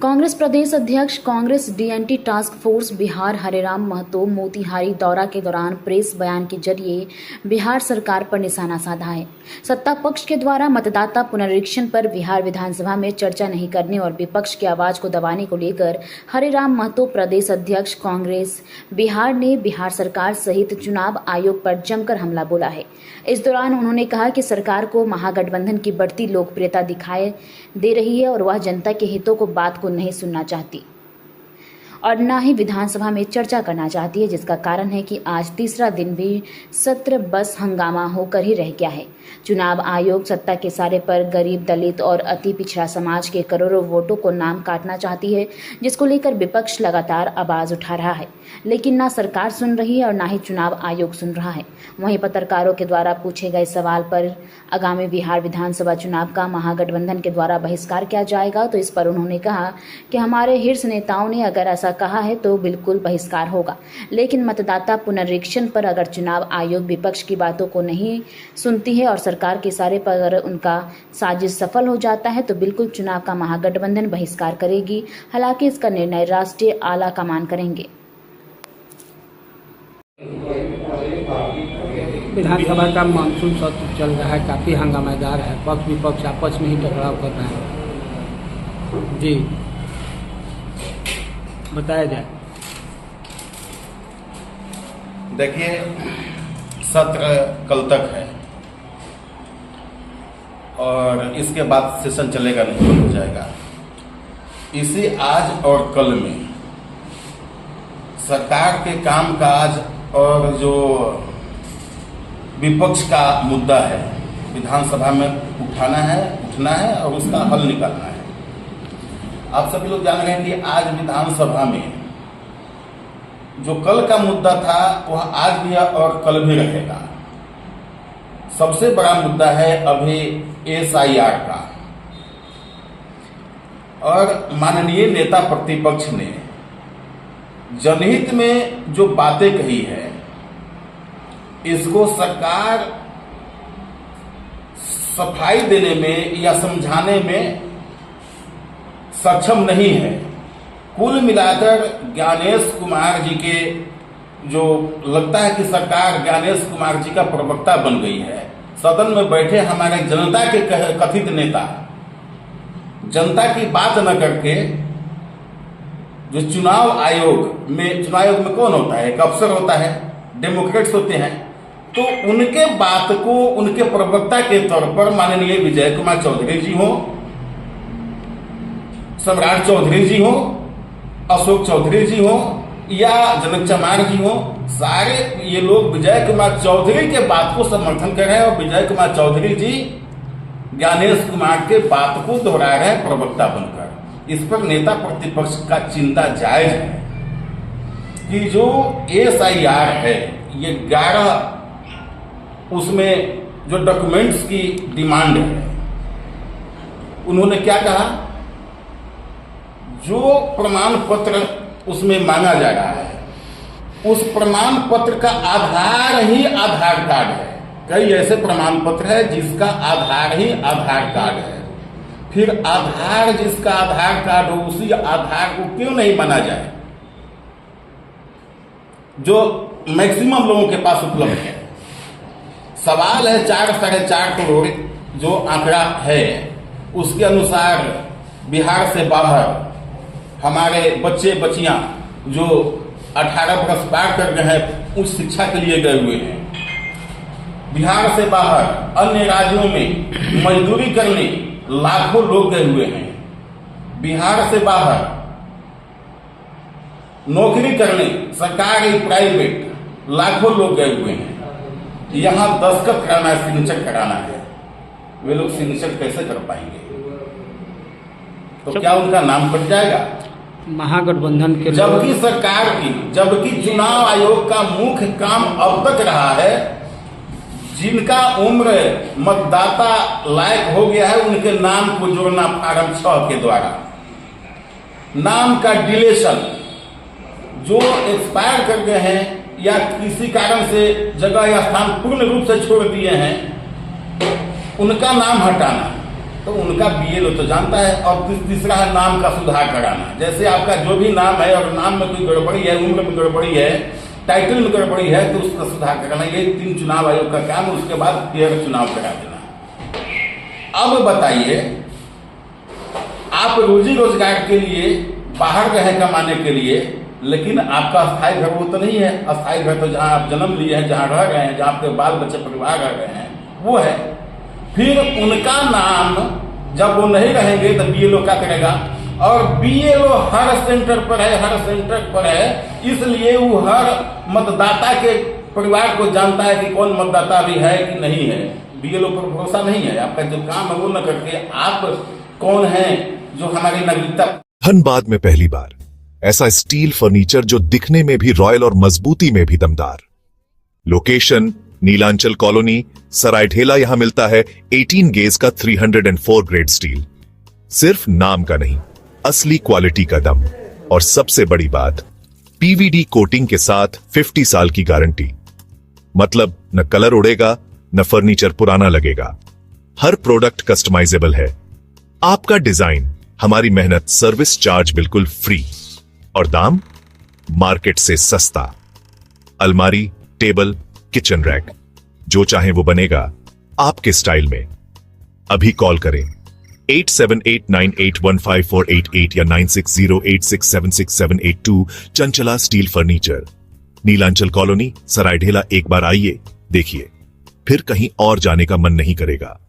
कांग्रेस प्रदेश अध्यक्ष Congress DNT task force Bihar Hareram Mahato Motihari दौरा के दौरान प्रेस बयान के जरिए बिहार सरकार पर निशाना साधा है। सत्ता पक्ष के द्वारा मतदाता पुनरीक्षण पर बिहार विधानसभा में चर्चा नहीं करने और विपक्ष की आवाज को दबाने को लेकर हरेराम महतो प्रदेश अध्यक्ष कांग्रेस बिहार ने बिहार सरकार सहित चुनाव आयोग पर जमकर हमला बोला है। इस दौरान उन्होंने कहा कि सरकार को महागठबंधन की बढ़ती लोकप्रियता दिखाई दे रही है और वह जनता के हितों को बात को नहीं सुनना चाहती और न ही विधानसभा में चर्चा करना चाहती है, जिसका कारण है कि आज तीसरा दिन भी सत्र बस हंगामा होकर ही रह गया है। चुनाव आयोग सत्ता के सारे पर गरीब, दलित और अति पिछड़ा समाज के करोड़ों वोटों को नाम काटना चाहती है, जिसको लेकर विपक्ष लगातार आवाज उठा रहा है, लेकिन ना सरकार सुन रही है और ना ही चुनाव आयोग सुन रहा है। वहीं पत्रकारों के द्वारा पूछे गए सवाल पर आगामी बिहार विधानसभा चुनाव का महागठबंधन के द्वारा बहिष्कार किया जाएगा, तो इस पर उन्होंने कहा कि हमारे शीर्ष नेताओं ने अगर ऐसा कहा है तो बिल्कुल बहिष्कार होगा, लेकिन मतदाता पुनरीक्षण पर अगर चुनाव आयोग विपक्ष की बातों को नहीं सुनती है और सरकार के इशारे पर अगर उनका साजिश सफल हो जाता है तो बिल्कुल चुनाव का महागठबंधन बहिष्कार करेगी। हालांकि इसका निर्णय राष्ट्रीय आला कमान करेंगे। विधानसभा का मानसून सत्र चल रहा है, काफी हंगामेदार है। पक्ष विपक्ष आपस में ही टकराव कर रहे हैं। जी बताया जाए। देखिए, सत्र कल तक है और इसके बाद सेशन चलेगा नहीं, बंद हो जाएगा। इसी आज और कल में सरकार के कामकाज और जो विपक्ष का मुद्दा है विधानसभा में उठना है और उसका हल निकालना है। आप सभी लोग जान रहे हैं कि आज विधानसभा में जो कल का मुद्दा था वह आज भी और कल भी रहेगा। सबसे बड़ा मुद्दा है अभी SIR का, और माननीय नेता प्रतिपक्ष ने जनहित में जो बातें कही है इसको सरकार सफाई देने में या समझाने में सक्षम नहीं है। कुल मिलाकर ज्ञानेश कुमार जी के जो लगता है कि सरकार ज्ञानेश कुमार जी का प्रवक्ता बन गई है। सदन में बैठे हमारे जनता के कथित नेता जनता की बात न करके जो चुनाव आयोग में कौन होता है? एक अफसर होता है, डेमोक्रेट्स होते हैं, तो उनके बात को उनके प्रवक्ता के तौर पर माननीय विजय कुमार चौधरी जी हो, सम्राट चौधरी जी हो, अशोक चौधरी जी हो या जनक चमार जी हो, सारे ये लोग विजय कुमार चौधरी के बात को समर्थन कर रहे हैं और विजय कुमार चौधरी जी ज्ञानेश कुमार के बात को दोहरा रहे हैं प्रवक्ता बनकर। इस पर नेता प्रतिपक्ष का चिंता जायज है कि जो SIR है ये 11 उसमें जो डॉक्यूमेंट्स की डिमांड है, उन्होंने क्या कहा? जो प्रमाण पत्र उसमें मांगा जा रहा है उस प्रमाण पत्र का आधार ही आधार कार्ड है। कई ऐसे प्रमाण पत्र है जिसका आधार ही आधार कार्ड है। फिर आधार जिसका आधार कार्ड हो उसी आधार को क्यों नहीं माना जाए जो मैक्सिमम लोगों के पास उपलब्ध है। सवाल है 4-4.5 करोड़ जो आंकड़ा है, उसके अनुसार बिहार से बाहर हमारे बच्चे बच्चियां जो 18 वर्ष पार कर गए हैं उच्च शिक्षा के लिए गए हुए हैं। बिहार से बाहर अन्य राज्यों में मजदूरी करने लाखों लोग गए हुए हैं। बिहार से बाहर नौकरी करने सरकारी प्राइवेट लाखों लोग गए हुए हैं। यहाँ दस्तखत कराना है, सिग्नेचर कराना है, वे लोग सिग्नेचर कैसे कर पाएंगे? तो क्या उनका नाम कट जाएगा? महागठबंधन के जबकि चुनाव आयोग का मुख्य काम अब तक रहा है जिनका उम्र मतदाता लायक हो गया है उनके नाम को जोड़ना फार्म 6 के द्वारा। नाम का डिलेशन जो एक्सपायर कर गए हैं या किसी कारण से जगह या स्थान पूर्ण रूप से छोड़ दिए हैं उनका नाम हटाना। तो उनका बीएलओ तो जानता है। और तीसरा है नाम का सुधार कराना। जैसे आपका जो भी नाम है और नाम में कोई गड़बड़ी है, उम्र में गड़बड़ी है, टाइटल में गड़बड़ी है, तो उसका सुधार कराना। ये 3 चुनाव आयोग का काम है। उसके बाद फिर चुनाव करा देना। अब बताइए, आप रोजी रोजगार के लिए बाहर रहे कमाने के लिए, लेकिन आपका अस्थायी घर वो तो नहीं है। अस्थायी घर तो जहां आप जन्म लिए हैं, जहां रह रहे हैं, जहां आपके बाल बच्चे परिवार रह रहे हैं, वो है। फिर उनका नाम जब वो नहीं रहेंगे तो बीएलओ क्या करेगा? और बीएलओ हर सेंटर पर है, हर सेंटर पर है, इसलिए वो हर मतदाता के परिवार को जानता है कि कौन मतदाता भी है कि नहीं है। बीएलओ पर भरोसा नहीं है। आपका जो काम है वो न करके आप कौन है जो हमारी नागरिकता। धनबाद में पहली बार ऐसा स्टील फर्नीचर जो दिखने में भी रॉयल और मजबूती में भी दमदार। Location Nilanchal colony, Saraidhela. यहां मिलता है 18 गेज का 304 ग्रेड स्टील। सिर्फ नाम का नहीं, असली क्वालिटी का दम। और सबसे बड़ी बात, पीवीडी कोटिंग के साथ 50 साल की गारंटी। मतलब न कलर उड़ेगा, न फर्नीचर पुराना लगेगा। हर प्रोडक्ट कस्टमाइजेबल है। आपका डिजाइन, हमारी मेहनत, सर्विस चार्ज बिल्कुल फ्री। और दाम मार्केट से सस्ता। अलमारी, टेबल, किचन रैक, जो चाहे वो बनेगा आपके स्टाइल में। अभी कॉल करें 8789815488 या 9608676782। Chanchala steel furniture, Nilanchal colony, Saraidhela. एक बार आइए, देखिए, फिर कहीं और जाने का मन नहीं करेगा।